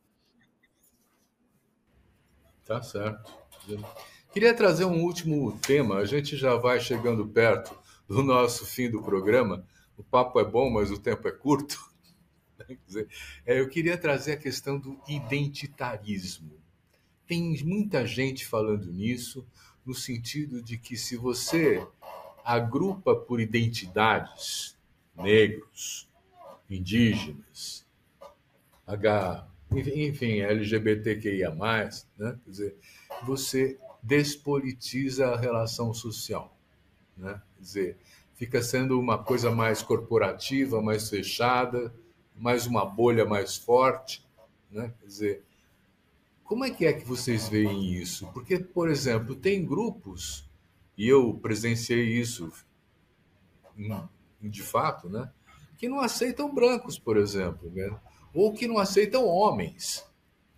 Tá certo. Queria trazer um último tema. A gente já vai chegando perto do nosso fim do programa. O papo é bom, mas o tempo é curto. Quer dizer, eu queria trazer a questão do identitarismo. Tem muita gente falando nisso, no sentido de que se você agrupa por identidades, negros, indígenas, enfim, LGBTQIA+, né? Quer dizer, você despolitiza a relação social, né? Quer dizer, fica sendo uma coisa mais corporativa, mais fechada, mais uma bolha mais forte, né? Quer dizer, como é que vocês veem isso? Porque, por exemplo, tem grupos, e eu presenciei isso de fato, né? Que não aceitam brancos, por exemplo, né? Ou que não aceitam homens,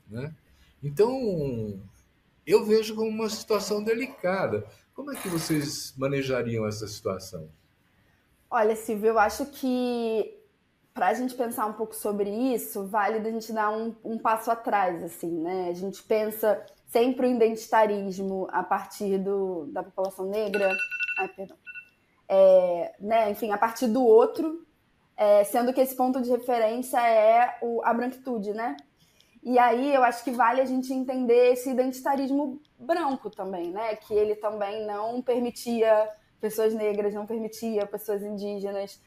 né? Então, eu vejo como uma situação delicada. Como é que vocês manejariam essa situação? Olha, Silvio, eu acho que para a gente pensar um pouco sobre isso, vale a gente dar um passo atrás, assim, né? A gente pensa sempre o identitarismo a partir da população negra, né? Enfim, a partir do outro, sendo que esse ponto de referência é a branquitude, né? E aí eu acho que vale a gente entender esse identitarismo branco também, né? Que ele também não permitia pessoas negras, não permitia pessoas indígenas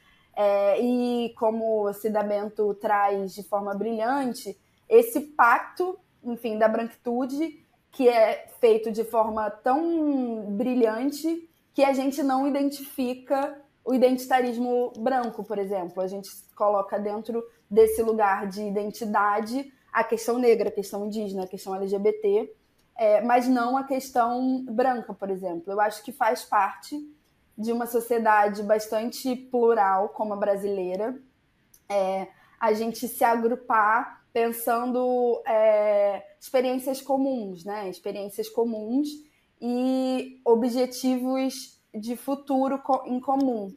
E como o Cida Bento traz de forma brilhante, esse pacto, enfim, da branquitude, que é feito de forma tão brilhante que a gente não identifica o identitarismo branco, por exemplo. A gente coloca dentro desse lugar de identidade a questão negra, a questão indígena, a questão LGBT, mas não a questão branca, por exemplo. Eu acho que faz parte de uma sociedade bastante plural, como a brasileira, a gente se agrupar pensando experiências comuns, né? Experiências comuns e objetivos de futuro em comum.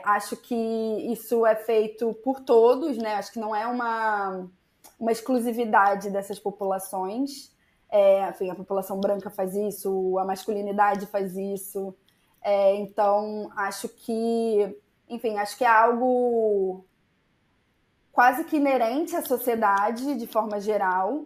Acho que isso é feito por todos, né? Acho que não é uma exclusividade dessas populações. Enfim, a população branca faz isso, a masculinidade faz isso. Então, acho que é algo quase que inerente à sociedade, de forma geral,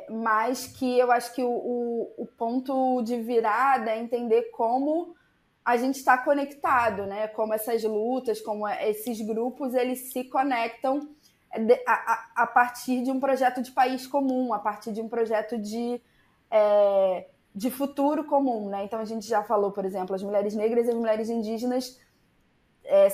mas que eu acho que o ponto de virada é entender como a gente está conectado, né? Como essas lutas, como esses grupos, eles se conectam a partir de um projeto de país comum, a partir de um projeto de futuro comum, né? Então a gente já falou, por exemplo, as mulheres negras e as mulheres indígenas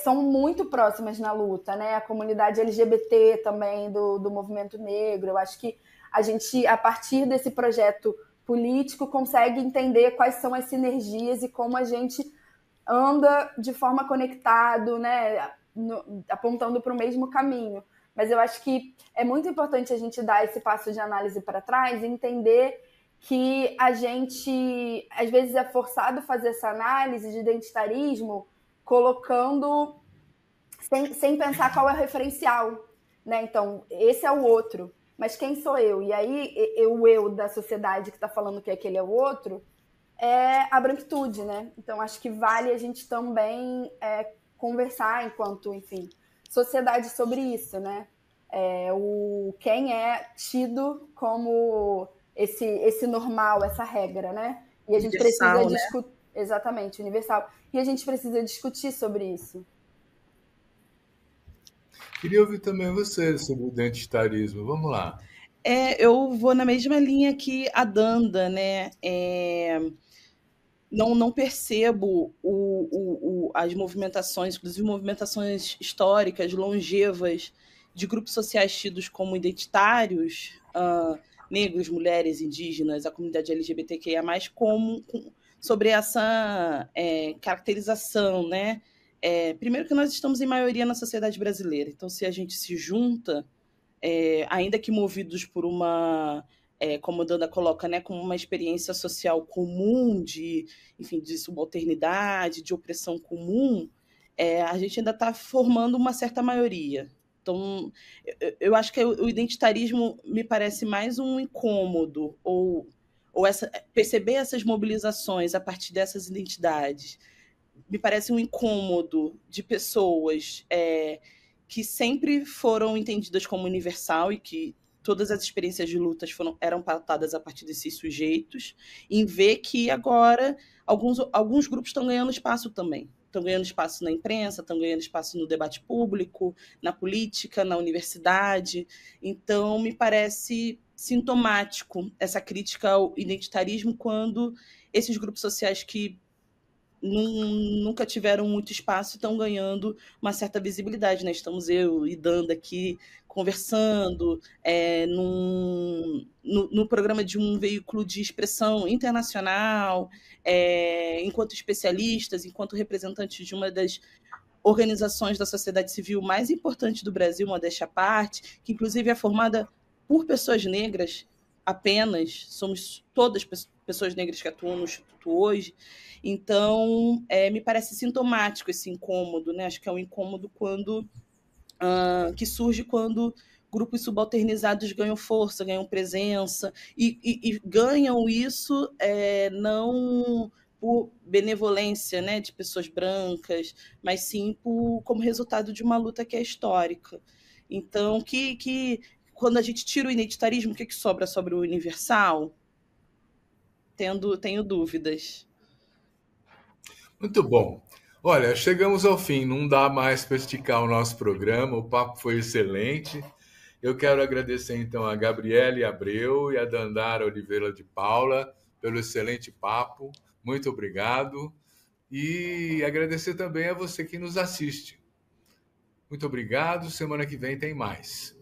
são muito próximas na luta, né? A comunidade LGBT também do movimento negro. Eu acho que a gente, a partir desse projeto político, consegue entender quais são as sinergias e como a gente anda de forma conectado, né? Apontando para o mesmo caminho. Mas eu acho que é muito importante a gente dar esse passo de análise para trás e entender que a gente, às vezes, é forçado a fazer essa análise de identitarismo colocando, sem pensar qual é o referencial, né? Então, esse é o outro, mas quem sou eu? E aí, o eu da sociedade que está falando que aquele é o outro é a branquitude, né? Então, acho que vale a gente também conversar enquanto, enfim, sociedade sobre isso, né? Quem é tido como esse normal, essa regra, né? E a gente precisa discutir, né? Exatamente, universal. E a gente precisa discutir sobre isso. Queria ouvir também você sobre o identitarismo. Vamos lá. Eu vou na mesma linha que a Danda, né? Não percebo as movimentações, inclusive movimentações históricas, longevas, de grupos sociais tidos como identitários, negros, mulheres, indígenas, a comunidade LGBTQIA+, sobre essa caracterização, né? Primeiro que nós estamos em maioria na sociedade brasileira, então se a gente se junta, ainda que movidos por uma... como a Danda coloca, né, como uma experiência social comum de subalternidade, de opressão comum, a gente ainda está formando uma certa maioria. Então, eu acho que o identitarismo me parece mais um incômodo, ou perceber essas mobilizações a partir dessas identidades. Me parece um incômodo de pessoas que sempre foram entendidas como universal e que todas as experiências de lutas eram pautadas a partir desses sujeitos, em ver que agora alguns grupos estão ganhando espaço também. Estão ganhando espaço na imprensa, estão ganhando espaço no debate público, na política, na universidade. Então, me parece sintomático essa crítica ao identitarismo quando esses grupos sociais que nunca tiveram muito espaço e estão ganhando uma certa visibilidade, né? Estamos eu e Danda aqui conversando no programa de um veículo de expressão internacional, enquanto especialistas, enquanto representantes de uma das organizações da sociedade civil mais importantes do Brasil, modéstia à parte, que inclusive é formada por pessoas negras apenas, somos todas pessoas negras que atuam no Instituto hoje. Então, me parece sintomático esse incômodo, né? Acho que é um incômodo que surge quando grupos subalternizados ganham força, ganham presença, e ganham isso não por benevolência, né, de pessoas brancas, mas sim como resultado de uma luta que é histórica. Então, quando a gente tira o identitarismo, o que sobra sobre o universal? Tenho dúvidas. Muito bom. Olha, chegamos ao fim, não dá mais para esticar o nosso programa, o papo foi excelente. Eu quero agradecer então a Gabriele Abreu e a Dandara Oliveira de Paula pelo excelente papo. Muito obrigado. E agradecer também a você que nos assiste. Muito obrigado. Semana que vem tem mais.